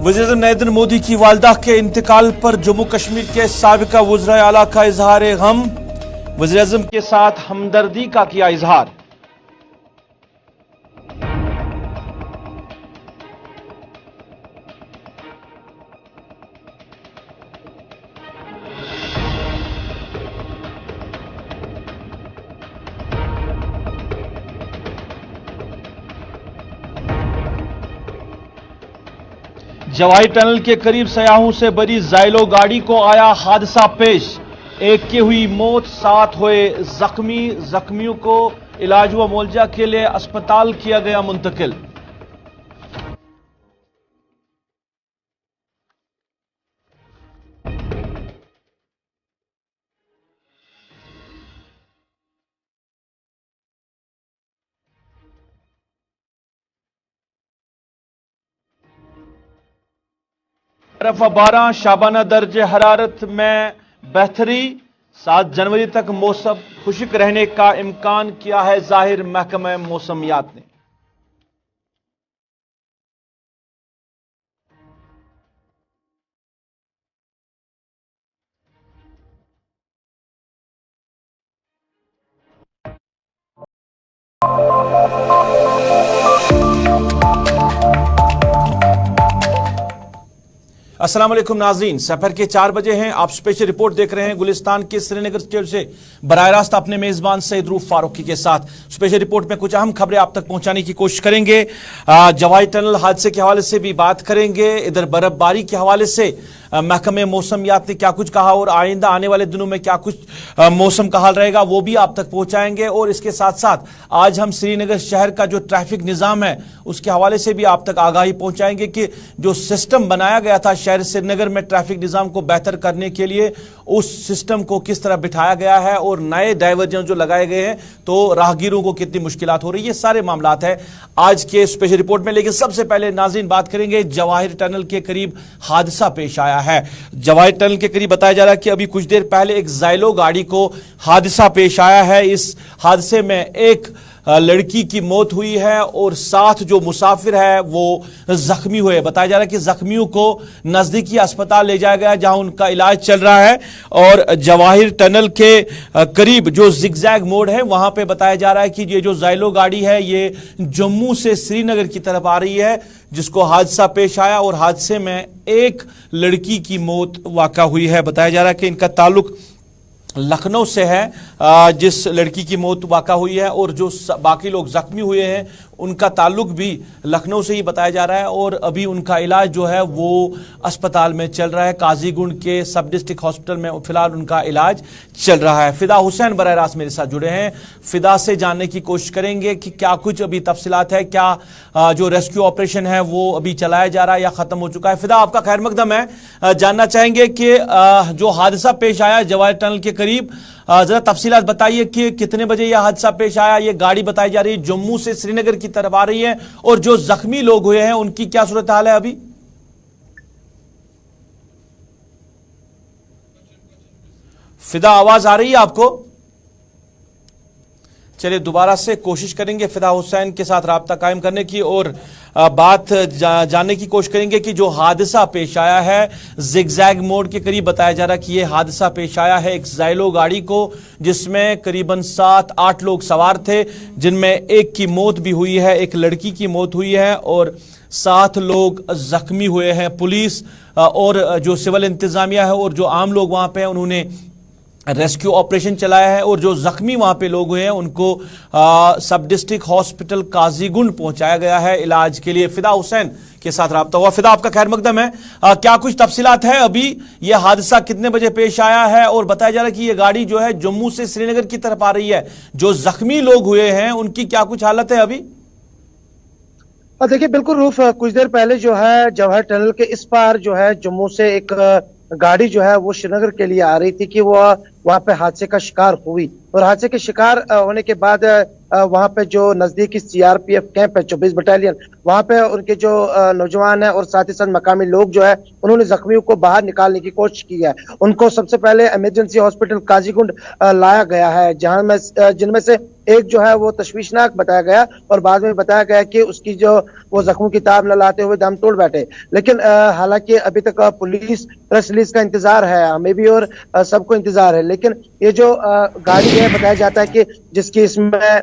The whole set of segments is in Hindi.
वज़ीर-ए-आज़म नरेंद्र मोदी की वालिदा के इंतकाल पर जम्मू कश्मीर के साबिका वज़ीर आला का इजहार गम। वज़ीर-ए-आज़म के साथ हमदर्दी का किया इजहार। जवाहिर टनल के करीब सयाहों से भरी ज़ाइलो गाड़ी को आया हादसा पेश। एक की हुई मौत, 7 हुए जख्मियों को इलाज व मुआवजा के लिए अस्पताल किया गया मुंतकिल। बर्फ 12 शाबाना दर्जे हरारत में बेहतरी। 7 जनवरी तक मौसम खुश्क रहने का इम्कान किया है जाहिर महकमा मौसमियात ने। अस्सलाम वालेकुम नाज़रीन, सफर के 4 बजे हैं। आप स्पेशल रिपोर्ट देख रहे हैं गुलिस्तान के श्रीनगर स्टेडियम से बराह रास्त अपने मेजबान सईद रूफ फारूकी के साथ। स्पेशल रिपोर्ट में कुछ अहम खबरें आप तक पहुंचाने की कोशिश करेंगे। जवाहिर टनल हादसे के हवाले से भी बात करेंगे। इधर बर्फबारी के हवाले से महकमे मौसमियात ने क्या कुछ कहा और आइंदा आने वाले दिनों में क्या कुछ मौसम का हाल रहेगा वो भी आप तक पहुंचाएंगे। और इसके साथ साथ आज हम श्रीनगर शहर का जो ट्रैफिक निज़ाम है उसके हवाले से भी आप तक आगाही पहुंचाएंगे कि जो सिस्टम बनाया गया था शहर श्रीनगर में ट्रैफिक निज़ाम को बेहतर करने के लिए, उस सिस्टम को किस तरह बिठाया गया है और नए डाइवर्जन जो लगाए गए हैं तो राहगीरों को कितनी मुश्किलात हो रही है। ये सारे मामलात हैं आज के स्पेशल रिपोर्ट में। लेकिन सबसे पहले नाज़रीन बात करेंगे जवाहिर टनल के करीब हादसा पेश आया है। जवाहिर टनल के करीब बताया जा रहा है कि अभी कुछ देर पहले एक ज़ाइलो गाड़ी को हादसा पेश आया है। इस हादसे में एक लड़की की मौत हुई है और 7 जो मुसाफिर है वो जख्मी हुए। बताया जा रहा है कि जख्मियों को नजदीकी अस्पताल ले जाया गया जहां उनका इलाज चल रहा है। और जवाहिर टनल के करीब जो जिगजैग मोड़ है वहां पे बताया जा रहा है कि ये जो ज़ाइलो गाड़ी है ये जम्मू से श्रीनगर की तरफ आ रही है, जिसको हादसा पेश आया और हादसे में एक लड़की की मौत वाक़ा हुई है। बताया जा रहा है कि इनका ताल्लुक लखनऊ से है, जिस लड़की की मौत वाक़ा हुई है, और जो बाकी लोग जख्मी हुए हैं उनका ताल्लुक भी लखनऊ से ही बताया जा रहा है। और अभी उनका इलाज जो है वो अस्पताल में चल रहा है। काजीगुंड के सब डिस्ट्रिक्ट हॉस्पिटल में फिलहाल उनका इलाज चल रहा है। फिदा हुसैन बराह रास्त मेरे साथ जुड़े हैं। फिदा से जानने की कोशिश करेंगे कि क्या कुछ अभी तफसीलात है, क्या जो रेस्क्यू ऑपरेशन है वो अभी चलाया जा रहा है या खत्म हो चुका है। फिदा, आपका खैर मकदम है। जानना चाहेंगे कि जो हादसा पेश आया जवाहिर टनल के करीब, जरा तफसीलात बताइए कि कितने बजे यह हादसा पेश आया। ये गाड़ी बताई जा रही है जम्मू से श्रीनगर की तरफ आ रही है और जो जख्मी लोग हुए हैं उनकी क्या सूरत हाल है अभी? फिदा, आवाज आ रही है आपको? चलिए दोबारा से कोशिश करेंगे फिदा हुसैन के साथ राब्ता कायम करने की और बात जानने की कोशिश करेंगे कि जो हादसा पेश आया है जिगजैग मोड़ के करीब। बताया जा रहा है कि यह हादसा पेश आया है एक ज़ाइलो गाड़ी को जिसमें करीबन 7-8 लोग सवार थे, जिनमें एक की मौत भी हुई है, एक लड़की की मौत हुई है और 7 लोग जख्मी हुए हैं। पुलिस और जो सिविल इंतजामिया है और जो आम लोग वहां पे हैं उन्होंने रेस्क्यू ऑपरेशन चलाया है और जो जख्मी वहां पे लोग हुए हैं उनको सब डिस्ट्रिक्ट हॉस्पिटल काजीगुंड पहुंचाया गया है इलाज के लिए। फिदा हुसैन के साथ राब्ता हुआ। फिदा, आपका खैर मकदम है। क्या कुछ तफसीलात है अभी, यह हादसा कितने बजे पेश आया है और बताया जा रहा है कि यह गाड़ी जो है जम्मू से श्रीनगर की तरफ आ रही है, जो जख्मी लोग हुए हैं उनकी क्या कुछ हालत है अभी? देखिए बिल्कुल रूफ, कुछ देर पहले जो है जवाहर टनल के इस पार जो है जम्मू से एक गाड़ी जो है वो श्रीनगर के लिए आ रही थी कि वो वहां पे हादसे का शिकार हुई और हादसे के शिकार होने के बाद वहां पे जो नजदीकी सीआरपीएफ कैंप है 24 बटालियन, वहां पे उनके जो नौजवान है और साथ ही साथ मकामी लोग जो है उन्होंने जख्मियों को बाहर निकालने की कोशिश की है। उनको सबसे पहले इमरजेंसी हॉस्पिटल काजीगुंड लाया गया है, जहां में जिनमें से एक जो है वो तशवीशनाक बताया गया और बाद में बताया गया कि उसकी जो वो जख्मों की ताब न लाते हुए दम तोड़ बैठे। लेकिन हालांकि अभी तक पुलिस प्रेस रिलीज का इंतजार है, हमें भी और सबको इंतजार है। लेकिन ये जो गाड़ी है, बताया जाता है कि जिसकी इसमें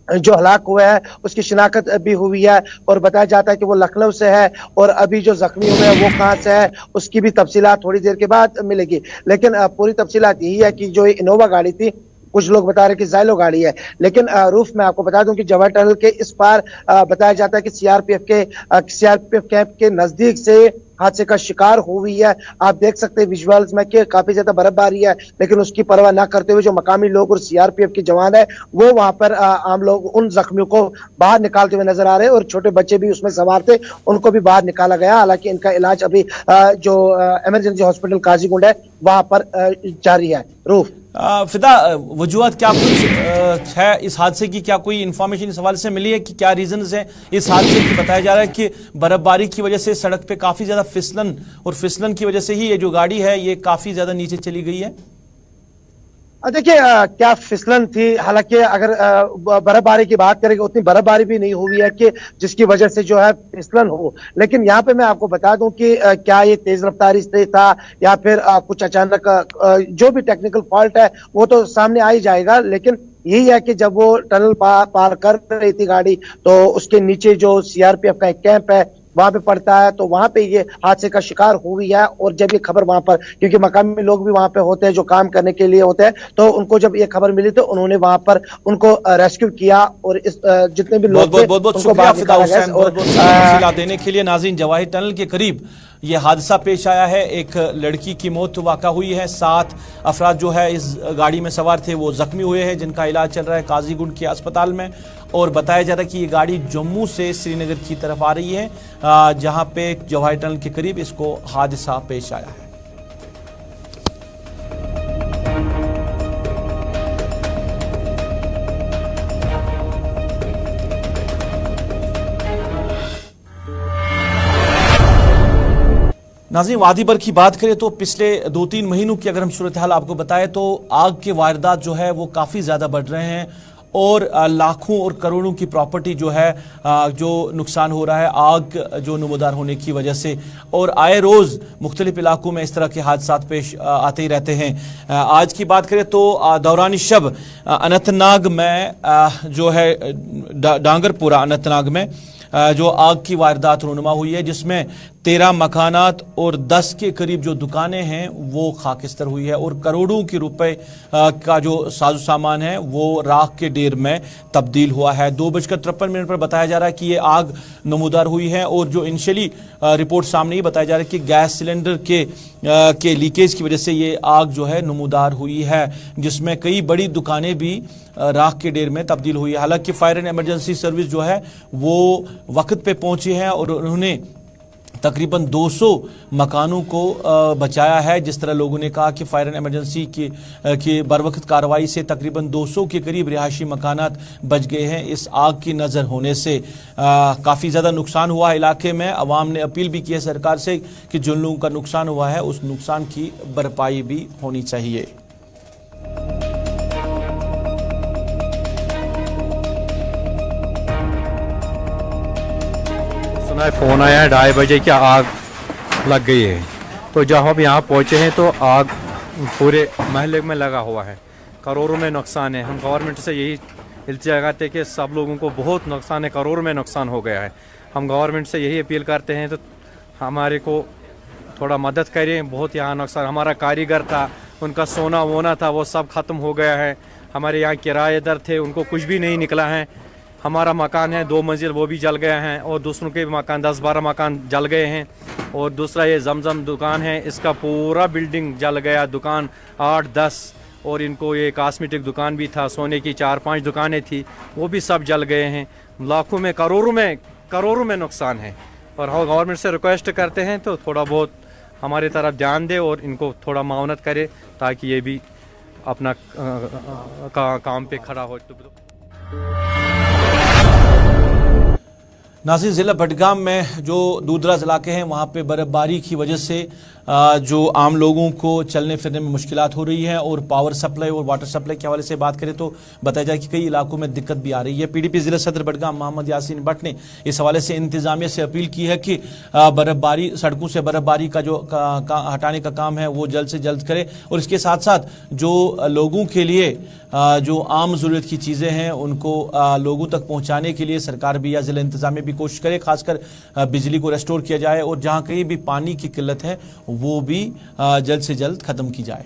जो हलाक हुआ है उसकी शिनाख्त भी हुई है और बताया जाता है कि वो लखनऊ से है और अभी जो जख्मी हुए हैं वो कहां से है उसकी भी तफसीलात थोड़ी देर के बाद मिलेगी। लेकिन पूरी तफसीलात यही है कि जो इनोवा गाड़ी थी, कुछ लोग बता रहे कि ज़ाइलो गाड़ी है, लेकिन रूफ मैं आपको बता दूं कि जवाहर टनल के इस पार बताया जाता है कि सीआरपीएफ कैंप के नजदीक से हादसे का शिकार हुई है। आप देख सकते हैं विजुअल्स में कि काफी ज्यादा बर्फबारी है, लेकिन उसकी परवाह ना करते हुए जो मकामी लोग और सीआरपीएफ के जवान है वो वहां पर आम लोग उन जख्मियों को बाहर निकालते हुए नजर आ रहे हैं और छोटे बच्चे भी उसमें सवार थे, उनको भी बाहर निकाला गया। हालांकि इनका इलाज अभी जो इमरजेंसी हॉस्पिटल काजीगुंड है वहां पर जारी है। रूफ फिदा, वजूहत क्या कुछ है इस हादसे की? क्या कोई इन्फॉर्मेशन इस हवाले से मिली है कि क्या रीजंस हैं इस हादसे की? बताया जा रहा है कि बर्फबारी की वजह से सड़क पे काफी ज्यादा फिसलन और फिसलन की वजह से ही ये जो गाड़ी है ये काफी ज्यादा नीचे चली गई है। देखिए क्या फिसलन थी। हालांकि अगर बर्फबारी की बात करेंगे उतनी बर्फबारी भी नहीं हुई है कि जिसकी वजह से जो है फिसलन हो। लेकिन यहाँ पे मैं आपको बता दूं कि क्या ये तेज रफ्तारी से था या फिर कुछ अचानक जो भी टेक्निकल फॉल्ट है वो तो सामने आ ही जाएगा। लेकिन यही है कि जब वो टनल पार कर रही थी गाड़ी तो उसके नीचे जो सीआरपीएफ का एक कैंप है वहां पे पड़ता है, तो वहां पे ये हादसे का शिकार हुई है। और जब ये खबर वहां पर, क्योंकि मकामी लोग भी वहां पे होते हैं जो काम करने के लिए होते हैं, तो उनको जब ये खबर मिली तो उन्होंने वहां पर उनको रेस्क्यू किया और इस जितने भी लोग थे उनको बाहर निकाला गया। और तफसीलात देने के लिए नाज़रीन, जवाहिर टनल के करीब ये हादसा पेश आया है। एक लड़की की मौत वाक़ा हुई है, 7 अफराद जो है इस गाड़ी में सवार थे वो जख्मी हुए हैं जिनका इलाज चल रहा है काजीगुंड के अस्पताल में। और बताया जा रहा है कि ये गाड़ी जम्मू से श्रीनगर की तरफ आ रही है, जहां पे जवाहर टनल के करीब इसको हादसा पेश आया है। नाज़रीन, वादी भर की बात करें तो पिछले 2-3 महीनों की अगर हम सूरत हाल आपको बताएं तो आग के वारदात जो है वो काफ़ी ज़्यादा बढ़ रहे हैं और लाखों और करोड़ों की प्रॉपर्टी जो है जो नुकसान हो रहा है आग जो नमूदार होने की वजह से। और आए रोज़ मुख्तलिफ इलाकों में इस तरह के हादसात पेश आते ही रहते हैं। आज की बात करें तो दौरान शब अनंतनाग में जो है डांगरपुरा अनंतनाग में जो आग की वारदात रूनुमा हुई है, जिसमें 13 मकानात और 10 के करीब जो दुकानें हैं वो खाकिस्तर हुई है और करोड़ों के रुपए का जो साजो सामान है वो राख के ढेर में तब्दील हुआ है। 2:53 पर बताया जा रहा है कि ये आग नमूदार हुई है और जो इनिशियली रिपोर्ट सामने ही बताया जा रहा है कि गैस सिलेंडर के लीकेज की वजह से ये आग जो है नमूदार हुई है, जिसमें कई बड़ी दुकानें भी राख के ढेर में तब्दील हुई है। हालांकि फायर एंड इमरजेंसी सर्विस जो है वो वक्त पे पहुंची है और उन्होंने तकरीबन 200 मकानों को बचाया है। जिस तरह लोगों ने कहा कि फायर एंड इमरजेंसी की बरवक्त कार्रवाई से तकरीबन 200 के करीब रिहायशी मकानात बच गए हैं इस आग की नज़र होने से। काफ़ी ज़्यादा नुकसान हुआ इलाके में। अवाम ने अपील भी की है सरकार से कि जिन लोगों का नुकसान हुआ है उस नुकसान की भरपाई भी होनी चाहिए। फोन आया है 2:30 बजे क्या आग लग गई है, तो जब हम यहाँ पहुँचे हैं तो आग पूरे महल्ले में लगा हुआ है, करोड़ों में नुकसान है। हम गवर्नमेंट से यही इल्तिजा करते हैं कि सब लोगों को बहुत नुकसान है, करोड़ों में नुकसान हो गया है। हम गवर्नमेंट से यही अपील करते हैं तो हमारे को थोड़ा मदद करें। बहुत यहाँ नुकसान, हमारा कारीगर था, उनका सोना वोना था वो सब ख़त्म हो गया है। हमारे यहाँ किराएदार थे उनको कुछ भी नहीं निकला है। हमारा मकान है 2 मंजिल वो भी जल गए हैं और दूसरों के भी मकान 10-12 मकान जल गए हैं। और दूसरा ये जमजम दुकान है, इसका पूरा बिल्डिंग जल गया, दुकान 8-10। और इनको ये कॉस्मेटिक दुकान भी था, सोने की 4-5 दुकानें थी, वो भी सब जल गए हैं। लाखों में करोड़ों में नुकसान है। और हम गवर्नमेंट से रिक्वेस्ट करते हैं तो थोड़ा बहुत हमारी तरफ ध्यान दे और इनको थोड़ा मावनत करे ताकि ये भी अपना काम पे खड़ा हो। नाज़रीन, जिला बडगाम में जो दूरदराज इलाके हैं वहाँ पे बर्फबारी की वजह से जो आम लोगों को चलने फिरने में मुश्किलात हो रही है और पावर सप्लाई और वाटर सप्लाई के हवाले से बात करें तो बताया जाए कि कई इलाकों में दिक्कत भी आ रही है। पीडीपी जिला सदर बडगाम मोहम्मद यासीन भट्ट ने इस हवाले से इंतजामिया से अपील की है कि बर्फबारी सड़कों से बर्फबारी का जो हटाने का काम है वो जल्द से जल्द करे और इसके साथ साथ जो लोगों के लिए जो आम ज़रूरत की चीज़ें हैं उनको लोगों तक पहुंचाने के लिए सरकार भी या जिला इंतजामिया भी कोशिश करे, खासकर बिजली को रेस्टोर किया जाए और जहां कहीं भी पानी की किल्लत है वो भी जल्द से जल्द खत्म की जाए।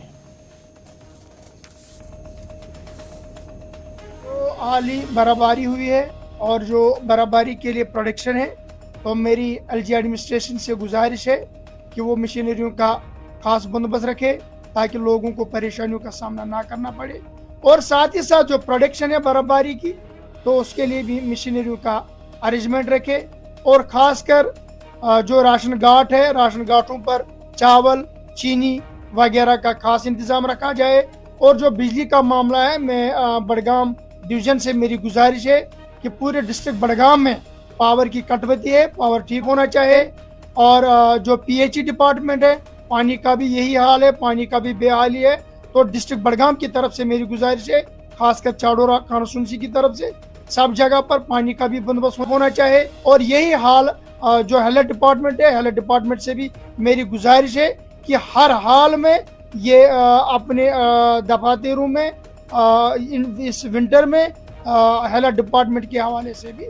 तो हाल ही बर्फबारी हुई है और जो बर्फबारी के लिए प्रोडक्शन है तो मेरी एलजी एडमिनिस्ट्रेशन से गुजारिश है कि वो मशीनरियों का खास बंदोबस्त रखे ताकि लोगों को परेशानियों का सामना ना करना पड़े और साथ ही साथ जो प्रोडक्शन है बर्फबारी की तो उसके लिए भी मशीनरियों का अरेंजमेंट रखे और खासकर जो राशन घाट है राशन घाटों पर चावल चीनी वगैरह का खास इंतजाम रखा जाए। और जो बिजली का मामला है मैं बडगाम डिवीजन से मेरी गुजारिश है कि पूरे डिस्ट्रिक्ट बडगाम में पावर की कटौती है, पावर ठीक होना चाहिए। और जो पीएचई डिपार्टमेंट है पानी का भी यही हाल है, पानी का भी बेहाली है। तो डिस्ट्रिक्ट बडगाम की तरफ से मेरी गुजारिश है खासकर चाडोरा कानसूंसी की तरफ से सब जगह पर पानी का भी बंदोबस्त होना चाहिए। और यही हाल जो हेल्थ डिपार्टमेंट है, हेल्थ डिपार्टमेंट से भी मेरी गुजारिश है कि हर हाल में ये अपने दफातरों में इस विंटर में हेल्थ डिपार्टमेंट के हवाले से भी।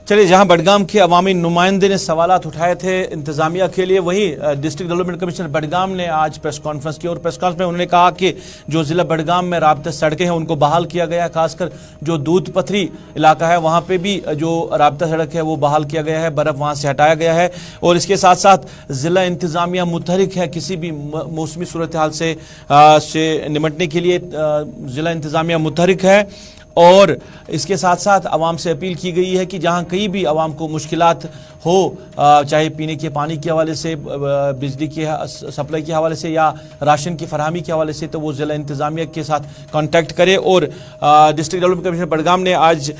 चलिए, जहां बडगाम के अवामी नुमाइंदे ने सवालात उठाए थे इंतजामिया के लिए, वहीं डिस्ट्रिक्ट डेवलपमेंट कमिश्नर बडगाम ने आज प्रेस कॉन्फ्रेंस की और प्रेस कॉन्फ्रेंस में उन्होंने कहा कि जो जिला बडगाम में राब्ता सड़कें हैं उनको बहाल किया गया है। खासकर जो दूध पथरी इलाका है वहां पे भी जो राब्ता सड़क है वो बहाल किया गया है, बर्फ वहां से हटाया गया है। और इसके साथ साथ जिला इंतजामिया मुतहरिक है किसी भी मौसमी सूरत हाल से निपटने के लिए जिला इंतजामिया मुतहरिक है। और इसके साथ साथ आवाम से अपील की गई है कि जहां कहीं भी आवाम को मुश्किलात हो, चाहे पीने के पानी के हवाले से, बिजली की सप्लाई के हवाले से या राशन की फरहमी के हवाले से, तो वो ज़िला इंतज़ामिया के साथ कांटेक्ट करे। और डिस्ट्रिक्ट डेवलपमेंट कमिश्नर बडगाम ने आज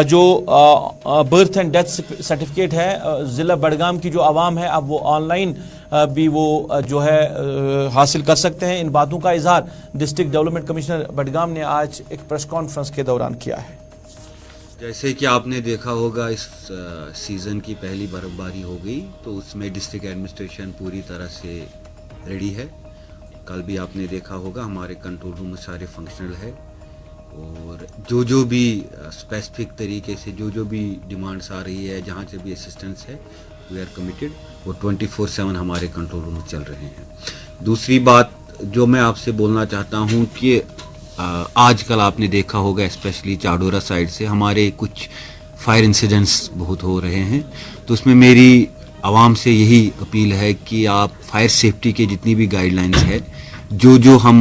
जो बर्थ एंड डेथ सर्टिफिकेट है ज़िला बडगाम की जो आवाम है अब वो ऑनलाइन भी वो जो है हासिल कर सकते हैं। इन बातों का इजहार डिस्ट्रिक्ट डेवलपमेंट कमिश्नर बडगाम ने आज एक प्रेस कॉन्फ्रेंस के दौरान किया है। जैसे कि आपने देखा होगा इस सीज़न की पहली बर्फबारी हो गई तो उसमें डिस्ट्रिक्ट एडमिनिस्ट्रेशन पूरी तरह से रेडी है। कल भी आपने देखा होगा हमारे कंट्रोल रूम में सारे फंक्शनल है और जो भी स्पेसिफिक तरीके से जो भी डिमांड्स आ रही है, जहाँ से भी असिस्टेंस है, वी आर कमिटेड। वो 24/7 हमारे कंट्रोल रूम में चल रहे हैं। दूसरी बात जो मैं आपसे बोलना चाहता हूँ कि आजकल आपने देखा होगा स्पेशली चाडोरा साइड से हमारे कुछ फायर इंसिडेंट्स बहुत हो रहे हैं, तो उसमें मेरी आवाम से यही अपील है कि आप फायर सेफ्टी के जितनी भी गाइडलाइंस है जो हम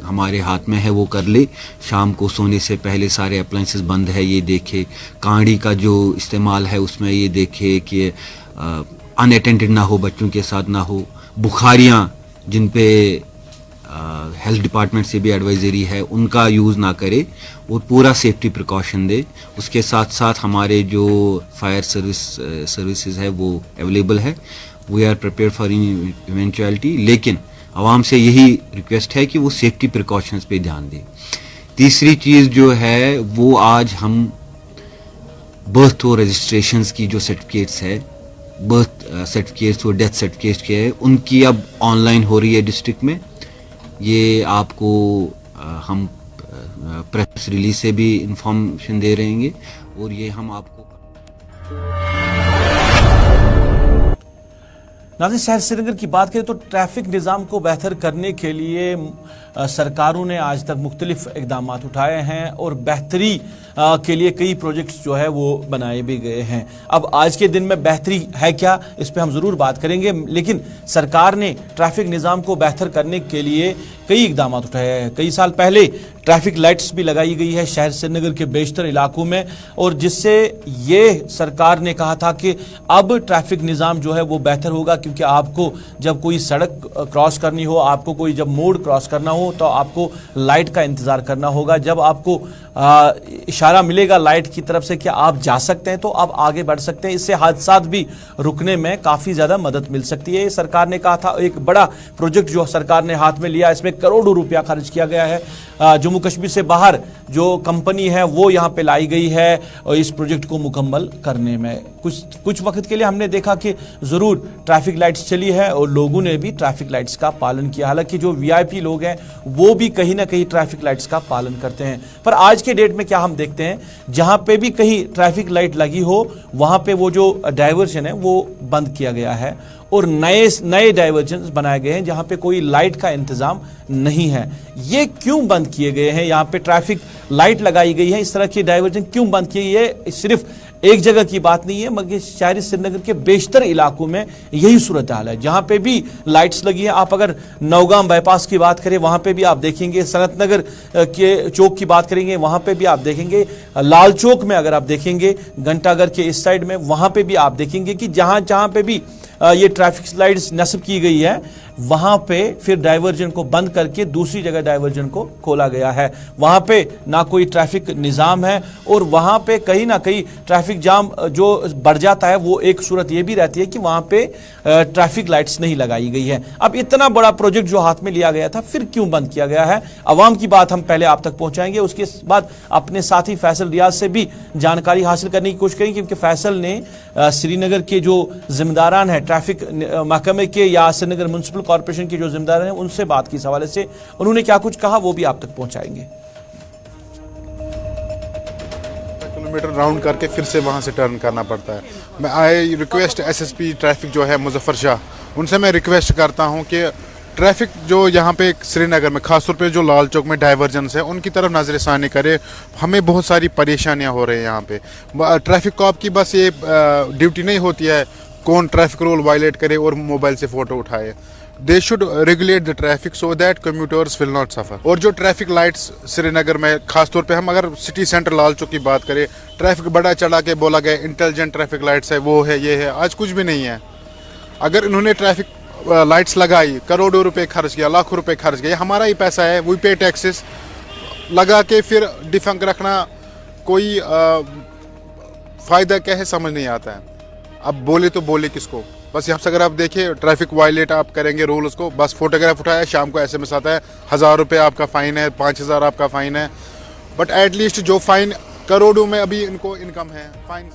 हमारे हाथ में है वो कर ले। शाम को सोने से पहले सारे अप्लाइंसेस बंद है ये देखे, कांडी का जो इस्तेमाल है उसमें ये देखे कि अनअटेंडेड ना हो, बच्चों के साथ ना हो। बुखारियाँ जिन पे हेल्थ डिपार्टमेंट से भी एडवाइजरी है उनका यूज़ ना करे और पूरा सेफ्टी प्रिकॉशन दे। उसके साथ साथ हमारे जो फायर सर्विसेज है वो अवेलेबल है, we are prepare for eventuality. लेकिन आवाम से यही रिक्वेस्ट है कि वो सेफ्टी प्रिकॉशंस पे ध्यान दें। तीसरी चीज़ जो है वो आज हम बर्थ और रजिस्ट्रेशंस की जो सर्टिफिकेट्स है, बर्थ सर्टिफिकेट्स और डेथ सर्टिफिकेट्स के है, उनकी अब ऑनलाइन हो रही है डिस्ट्रिक्ट में। ये आपको हम प्रेस रिलीज से भी इंफॉर्मेशन दे रहेंगे और ये हम आपको। नाज़रीन, शहर श्रीनगर की बात करें तो ट्रैफिक निज़ाम को बेहतर करने के लिए सरकारों ने आज तक मुख्तलिफ इकदाम उठाए हैं और बेहतरी के लिए कई प्रोजेक्ट्स जो है वो बनाए भी गए हैं। अब आज के दिन में बेहतरी है क्या, इस पे हम ज़रूर बात करेंगे, लेकिन सरकार ने ट्रैफिक निज़ाम को बेहतर करने के लिए कई इकदाम उठाए हैं। कई साल पहले ट्रैफिक लाइट्स भी लगाई गई है शहर श्रीनगर के बेशतर इलाकों में, और जिससे ये सरकार ने कहा था कि अब ट्रैफिक निज़ाम जो है वो बेहतर होगा, क्योंकि आपको जब कोई सड़क क्रॉस करनी हो, आपको कोई जब मोड़ क्रॉस करना हो तो आपको लाइट का इंतज़ार करना होगा। जब आपको इशारा मिलेगा लाइट की तरफ से कि आप जा सकते हैं तो आप आगे बढ़ सकते हैं। इससे हादसात भी रुकने में काफ़ी ज़्यादा मदद मिल सकती है। सरकार ने कहा था, एक बड़ा प्रोजेक्ट जो सरकार ने हाथ में लिया, इसमें करोड़ों रुपया खर्च किया गया है। जम्मू कश्मीर से बाहर जो कंपनी है वो यहाँ पे लाई गई है और इस प्रोजेक्ट को मुकम्मल करने में कुछ वक्त के लिए हमने देखा कि ज़रूर ट्रैफिक लाइट्स चली है और लोगों ने भी ट्रैफिक लाइट्स का पालन किया। हालांकि जो वीआईपी लोग हैं वो भी कहीं ना कहीं ट्रैफिक लाइट्स का पालन करते हैं, पर आज के डेट में क्या हम देखते हैं, जहां पे भी कहीं ट्रैफिक लाइट लगी हो वहां पे वो जो डाइवर्जन है वो बंद किया गया है और नए डाइवर्जन बनाए गए हैं जहां पे कोई लाइट का इंतजाम नहीं है। ये क्यों बंद किए गए हैं? यहाँ पे ट्रैफिक लाइट लगाई गई है, इस तरह की डाइवर्जन क्यों बंद किए? ये सिर्फ एक जगह की बात नहीं है, मगर शहरी श्रीनगर के बेशतर इलाकों में यही सूरत हाल है। जहां पे भी लाइट्स लगी है, आप अगर नौगाम बाईपास की बात करें वहां पे भी आप देखेंगे, सनत नगर के चौक की बात करेंगे वहां पे भी आप देखेंगे, लाल चौक में अगर आप देखेंगे, घंटाघर के इस साइड में वहां पे भी आप देखेंगे कि जहां जहां पे भी ये ट्रैफिक लाइट्स नस्ब की गई है वहां पे फिर डाइवर्जन को बंद करके दूसरी जगह डाइवर्जन को खोला गया है। वहां पे ना कोई ट्रैफिक निजाम है और वहां पे कहीं ना कहीं ट्रैफिक जाम जो बढ़ जाता है, वो एक सूरत ये भी रहती है कि वहां पे ट्रैफिक लाइट्स नहीं लगाई गई है। अब इतना बड़ा प्रोजेक्ट जो हाथ में लिया गया था फिर क्यों बंद किया गया है? अवाम की बात हम पहले आप तक पहुंचाएंगे, उसके बाद अपने साथी फैसल रियाज से भी जानकारी हासिल करने की कोशिश करेंगे, क्योंकि फैसल ने श्रीनगर के जो जिम्मेदारान है ट्रैफिक महकमे के या श्रीनगर म्युनिसिपल कॉर्पोरेशन के जो जिम्मेदार हैं उनसे बात की, इस हवाले से उन्होंने क्या कुछ कहा वो भी आप तक पहुंचाएंगे। किलोमीटर राउंड करके फिर से वहां से टर्न करना पड़ता है। मैं आई रिक्वेस्ट एसएसपी ट्रैफिक जो है मुजफ्फर शाह, उनसे मैं रिक्वेस्ट करता हूं कि ट्रैफिक जो यहाँ पे श्रीनगर में खासतौर पे जो लाल चौक में डाइवर्जेंस है उनकी तरफ नजरसानी करे। हमें बहुत सारी परेशानियां हो रही हैं यहाँ पे। ट्रैफिक कॉप की बस ये ड्यूटी नहीं होती है कौन ट्रैफिक रूल वायलेट करे और मोबाइल से फोटो उठाए। They should regulate the traffic so that commuters will not suffer. और जो ट्रैफिक लाइट्स श्रीनगर में खासतौर पे हम अगर सिटी सेंटर लाल चौक की बात करें, ट्रैफिक बड़ा चढ़ा के बोला गया इंटेलिजेंट ट्रैफिक लाइट्स है, वो है, ये है, आज कुछ भी नहीं है। अगर इन्होंने ट्रैफिक लाइट्स लगाई, करोड़ों रुपए खर्च किया, लाखों रुपए खर्च किया, हमारा ही पैसा है, वी पे टैक्सेस, लगा के फिर डिफंक रखना कोई फायदा क्या है समझ नहीं आता है। अब बोले तो बोले किसको? बस यहाँ से अगर आप देखिए ट्रैफिक वायलेट आप करेंगे रूल, उसको बस फोटोग्राफ उठाया, शाम को एसएमएस आता है 1000 रुपये आपका फाइन है, 5000 आपका फाइन है। बट एटलीस्ट जो फाइन करोड़ों में अभी इनको इनकम है, फाइन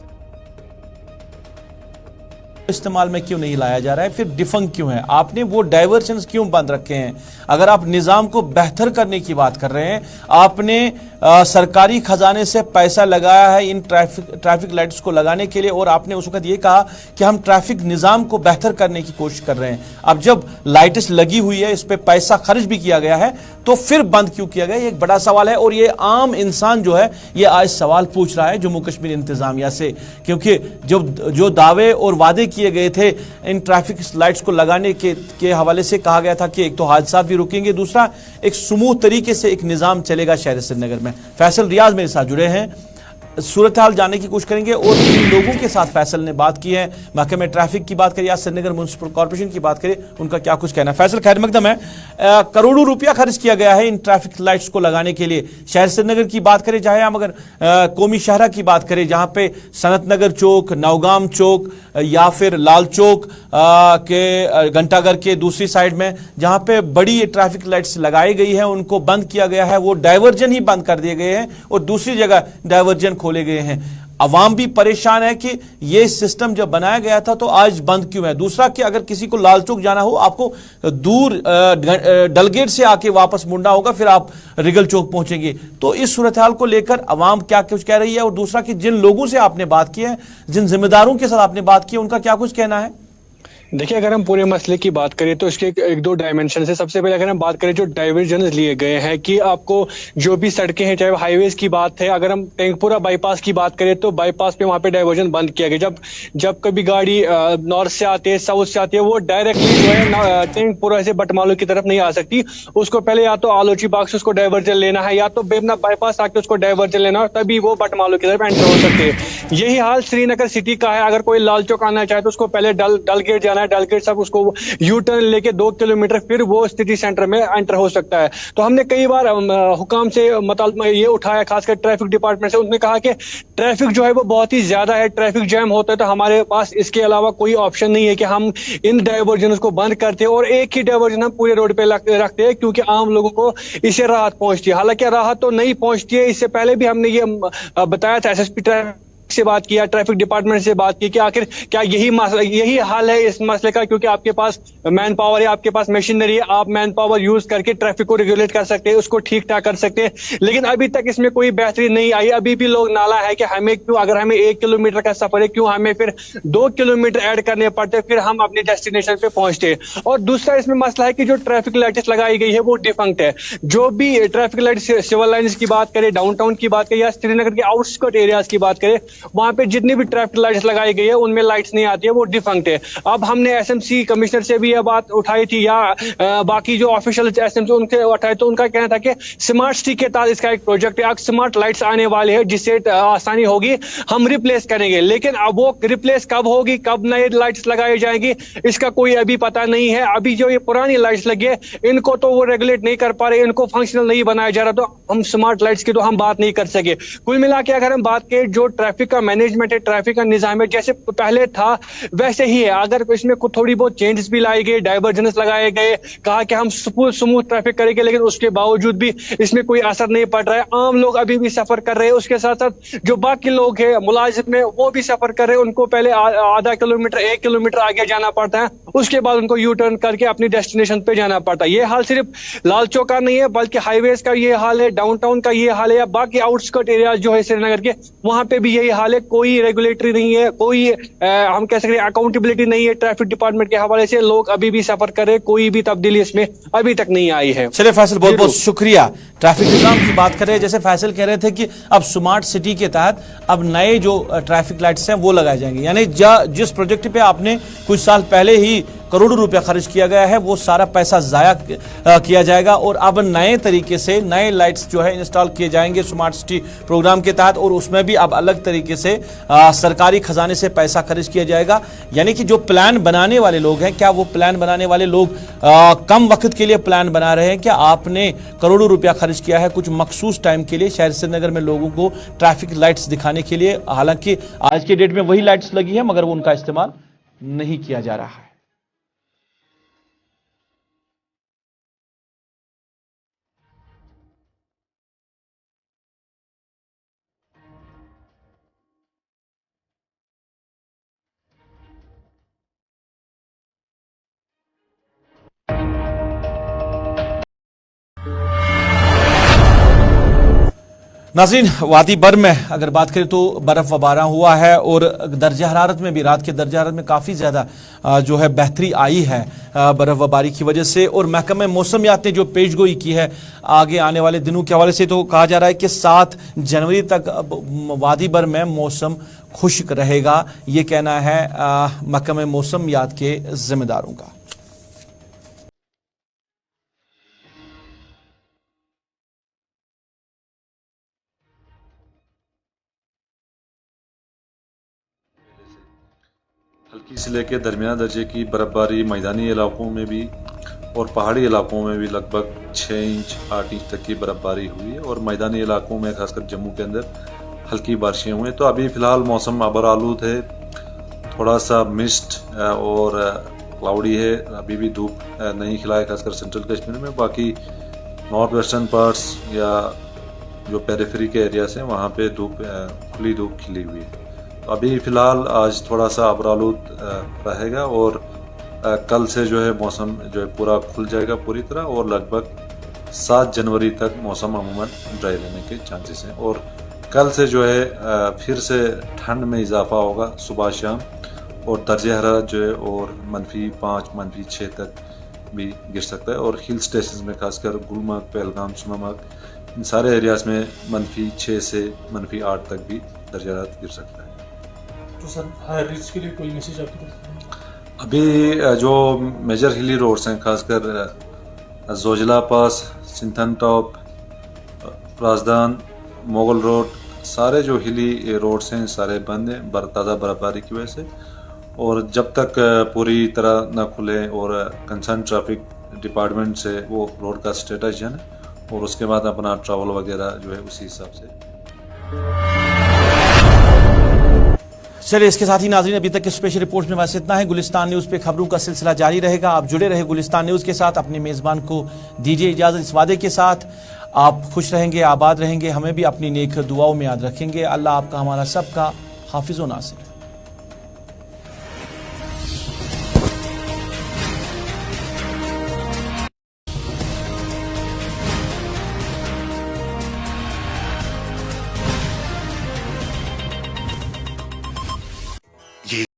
इस्तेमाल में क्यों नहीं लाया जा रहा है? फिर डिफंक क्यों है? आपने वो डाइवर्जन क्यों बंद रखे हैं? अगर आप निजाम को बेहतर करने की बात कर रहे हैं, आपने सरकारी खजाने से पैसा लगाया है इन ट्रैफिक लाइट्स को लगाने के लिए, और आपने उस वक्त ये कहा कि हम ट्रैफिक निजाम को बेहतर करने की कोशिश कर रहे हैं। अब जब लाइट्स लगी हुई है, इस पे पैसा खर्च भी किया गया है, तो फिर बंद क्यों किया गया? ये एक बड़ा सवाल है और ये आम इंसान जो है ये आज सवाल पूछ रहा है जम्मू कश्मीर इंतजामिया से, क्योंकि जो दावे और वादे किए गए थे इन ट्रैफिक लाइट्स को लगाने के हवाले से कहा गया था कि एक तो हादसा भी रुकेंगे, दूसरा एक सुमूह तरीके से एक निजाम चलेगा शहर श्रीनगर में। फैसल रियाज मेरे साथ जुड़े हैं, सूरत हाल जानने की कोशिश करेंगे और जिन लोगों के साथ फैसल ने बात की है, महकमे ट्रैफिक की बात करें या श्रीनगर म्युनिसिपल कॉर्पोरेशन की बात करें, उनका क्या कुछ कहना है। फैसल खैर मकदम है, करोड़ों रुपया खर्च किया गया है इन ट्रैफिक लाइट्स को लगाने के लिए। शहर श्रीनगर की बात करें, चाहे हम अगर कौमी शहरा की बात करें जहां पे सनत नगर चौक, नौगाम चौक या फिर लाल चौक के घंटाघर के दूसरी साइड में जहां पे बड़ी ट्रैफिक लाइट्स लगाई गई है, उनको बंद किया गया है, वो डाइवर्जन ही बंद कर दिए गए हैं और दूसरी जगह डाइवर्जन खोले गए हैं। अवाम भी परेशान है कि ये सिस्टम जब बनाया गया था तो आज बंद क्यों है। दूसरा कि अगर किसी को लाल चौक जाना हो, आपको दूर डलगेट से आके वापस मुड़ना होगा, फिर आप रिगल चौक पहुंचेंगे। तो इस सूरत हाल को लेकर अवाम क्या कुछ कह रही है, और दूसरा कि जिन लोगों से आपने बात की है, जिन जिम्मेदारों के साथ आपने बात की है, उनका क्या कुछ कहना है? देखिए, अगर हम पूरे मसले की बात करें तो इसके एक दो डायमेंशन है। सबसे पहले अगर हम बात करें जो डाइवर्जन लिए गए हैं कि आपको जो भी सड़कें हैं, चाहे हाईवेज की बात है, अगर हम टेंगपुरा बाईपास की बात करें तो बाईपास पे वहां पे डाइवर्जन बंद किया गया। जब कभी गाड़ी नॉर्थ से आती है, साउथ से आती है, वो डायरेक्टली जो है टेंगपुरा से बटमालू की तरफ नहीं आ सकती। उसको पहले या तो आलोची बाग से उसको डाइवर्जन लेना है, या तो बेमना बाईपास आके उसको डाइवर्जन लेना है, तभी वो बटमालू की तरफ एंटर हो सकते हैं। यही हाल श्रीनगर सिटी का है। अगर कोई लाल चौक आना चाहे तो उसको पहले डल गेट जाना है, डल गेट से उसको यू टर्न लेके 2 किलोमीटर फिर वो सिटी सेंटर में एंटर हो सकता है। तो हमने कई बार हुकाम से मतलब ये उठाया, खासकर ट्रैफिक डिपार्टमेंट से। उन्होंने कहा कि ट्रैफिक जो है वो बहुत ही ज्यादा है, ट्रैफिक जैम होता है, तो हमारे पास इसके अलावा कोई ऑप्शन नहीं है कि हम इन डाइवर्जन को बंद करते हैं और एक ही डाइवर्जन हम पूरे रोड पे रखते हैं, क्योंकि आम लोगों को इससे राहत पहुंचती है। हालांकि राहत तो नहीं पहुंचती है। इससे पहले भी हमने ये बताया था, एसएसपी ट्रैफिक से बात किया, ट्रैफिक डिपार्टमेंट से बात की कि आखिर क्या यही हाल है इस मसले का, क्योंकि आपके पास मैन पावर है, आपके पास मशीनरी है, आप मैन पावर यूज करके ट्रैफिक को रेगुलेट कर सकते हैं, उसको ठीक ठाक कर सकते हैं। लेकिन अभी तक इसमें कोई बेहतरी नहीं आई। अभी भी लोग नाला है कि हमें क्यों, अगर हमें 1 किलोमीटर का सफर है, क्यों हमें फिर 2 किलोमीटर ऐड करने पड़ते, फिर हम अपने डेस्टिनेशन पे पहुंचते। और दूसरा इसमें मसला है कि जो ट्रैफिक लाइट्स लगाई गई है वो डिफंक्ट है। जो भी ट्रैफिक लाइट सिविल लाइन्स की बात करें, डाउनटाउन की बात करें या श्रीनगर के आउटस्कर्ट एरियाज की बात करें, वहां पे जितनी भी ट्रैफिक लाइट्स लगाई गई है उनमें लाइट्स नहीं आती है, वो डिफंक्ट है। अब हमने एसएमसी कमिश्नर से भी यह बात उठाई थी, या बाकी जो ऑफिशियल एसएमसी उनसे उठाए, तो उनका कहना था कि स्मार्ट सिटी के तहत इसका एक प्रोजेक्ट है, स्मार्ट लाइट्स आने वाले हैं, जिससे आसानी होगी, हम रिप्लेस करेंगे। लेकिन अब वो रिप्लेस कब होगी, कब नए लाइट्स लगाई जाएंगी, इसका कोई अभी पता नहीं है। अभी जो ये पुरानी लाइट्स लगी है इनको तो वो रेगुलेट नहीं कर पा रहे, इनको फंक्शनल नहीं बनाया जा रहा, तो हम स्मार्ट लाइट्स की तो हम बात नहीं कर सके। कुल मिला के अगर हम बात करें, जो ट्रैफिक का मैनेजमेंट है, ट्रैफिक का निजाम है, जैसे पहले था वैसे ही है। अगर इसमें कुछ थोड़ी बहुत चेंजेस भी लाए गए, डाइवर्जन्स लगाए गए, कहा कि हम स्मूथ ट्रैफिक करेंगे, लेकिन उसके बावजूद भी इसमें कोई असर नहीं पड़ रहा है। आम लोग अभी भी सफर कर रहे हैं, उसके साथ साथ जो बाकी लोग हैं मुलाजिम में, वो भी सफर कर रहे हैं। उनको पहले आधा किलोमीटर 1 किलोमीटर आगे जाना पड़ता है, उसके बाद उनको यू टर्न करके अपनी डेस्टिनेशन पे जाना पड़ता है। ये हाल सिर्फ लाल चौक का नहीं है, बल्कि हाईवेज का ये हाल है, डाउनटाउन का ये हाल है, या बाकी आउटस्कर्ट एरियाज जो है श्रीनगर के, वहां पे भी यही हाल है। कोई रेगुलेटरी नहीं है, कोई हम कह सकते हैं अकाउंटेबिलिटी नहीं है ट्रैफिक डिपार्टमेंट के हवाले से। लोग अभी भी सफर कर रहे हैं, कोई भी तब्दीली इसमें अभी तक नहीं आई है। चलिए फैसल, बहुत बहुत शुक्रिया। ट्रैफिक निजाम की बात कर रहे हैं, जैसे फैसल कह रहे थे कि अब स्मार्ट सिटी के तहत अब नए जो ट्रैफिक लाइट्स हैं वो लगाए जाएंगे, यानी जिस प्रोजेक्ट पे आपने कुछ साल पहले ही करोड़ों रुपया खर्च किया गया है वो सारा पैसा जाया किया जाएगा और अब नए तरीके से नए लाइट्स जो है इंस्टॉल किए जाएंगे स्मार्ट सिटी प्रोग्राम के तहत, और उसमें भी अब अलग तरीके से सरकारी खजाने से पैसा खर्च किया जाएगा। यानी कि जो प्लान बनाने वाले लोग हैं, क्या वो प्लान बनाने वाले लोग कम वक्त के लिए प्लान बना रहे हैं, क्या आपने करोड़ों रुपया खर्च किया है कुछ मखसूस टाइम के लिए शहर श्रीनगर में लोगों को ट्रैफिक लाइट्स दिखाने के लिए? हालांकि आज के डेट में वही लाइट्स लगी है मगर वो उनका इस्तेमाल नहीं किया जा रहा है। नाज़रीन, वादी बर में अगर बात करें तो बर्फ वबारा हुआ है और दर्जा हरारत में भी रात के दर्जा हरारत में काफ़ी ज़्यादा जो है बेहतरी आई है बर्फ वबारी की वजह से। और महकमे मौसमियात ने जो पेशगोई की है आगे आने वाले दिनों के हवाले से, तो कहा जा रहा है कि 7 जनवरी तक वादी बर में मौसम खुश्क रहेगा। ये कहना है महकमे मौसमियात के जिम्मेदारों का। हल्की से लेकर दरमियाना दर्जे की बर्फबारी मैदानी इलाकों में भी और पहाड़ी इलाकों में भी लगभग 6 इंच 8 इंच तक की बर्फबारी हुई है और मैदानी इलाकों में खासकर जम्मू के अंदर हल्की बारिशें हुई हैं। तो अभी फ़िलहाल मौसम अबरालूद है, थोड़ा सा मिस्ट और क्लाउडी है, अभी भी धूप नहीं खिला है खासकर सेंट्रल कश्मीर में। बाकी नॉर्थ वेस्टर्न पार्ट्स या जो पेरिफेरी के एरियाज हैं वहाँ पे खुली धूप खिली हुई है। तो अभी फ़िलहाल आज थोड़ा सा अबरालूद रहेगा और कल से जो है मौसम जो है पूरा खुल जाएगा पूरी तरह और लगभग 7 जनवरी तक मौसम अमूमन ड्राई रहने के चांसेस हैं। और कल से जो है फिर से ठंड में इजाफा होगा सुबह शाम और दर्जे हरारत जो है और -5 -6 तक भी गिर सकता है। और हिल स्टेशन में खासकर गुलमर्ग, पहलगाम, सोनमर्ग इन सारे एरियाज में -6 से -8 तक भी दर्जा हरारत गिर सकता है। तो सर हाई रिस्क के लिए कोई मैसेज आपकी तरफ से? अभी जो मेजर हिली रोड्स हैं, खासकर जोजिला पास, सिंथन टॉप, राजदान, मोगल रोड, सारे जो हिली रोड्स हैं सारे बंद हैं ताज़ा बर्फबारी की वजह से। और जब तक पूरी तरह ना खुले और कंसर्न ट्रैफिक डिपार्टमेंट से वो रोड का स्टेटस जाने और उसके बाद अपना ट्रैवल वगैरह जो है उसी हिसाब से। चलिए, इसके साथ ही नाज़रीन अभी तक के स्पेशल रिपोर्ट में बस इतना है। गुलिस्तान न्यूज़ पे खबरों का सिलसिला जारी रहेगा। आप जुड़े रहे गुलिस्तान न्यूज़ के साथ। अपने मेज़बान को दीजिए इजाज़त इस वादे के साथ, आप खुश रहेंगे, आबाद रहेंगे, हमें भी अपनी नेक दुआओं में याद रखेंगे। अल्लाह आपका हमारा सबका हाफिज़ व नासिर।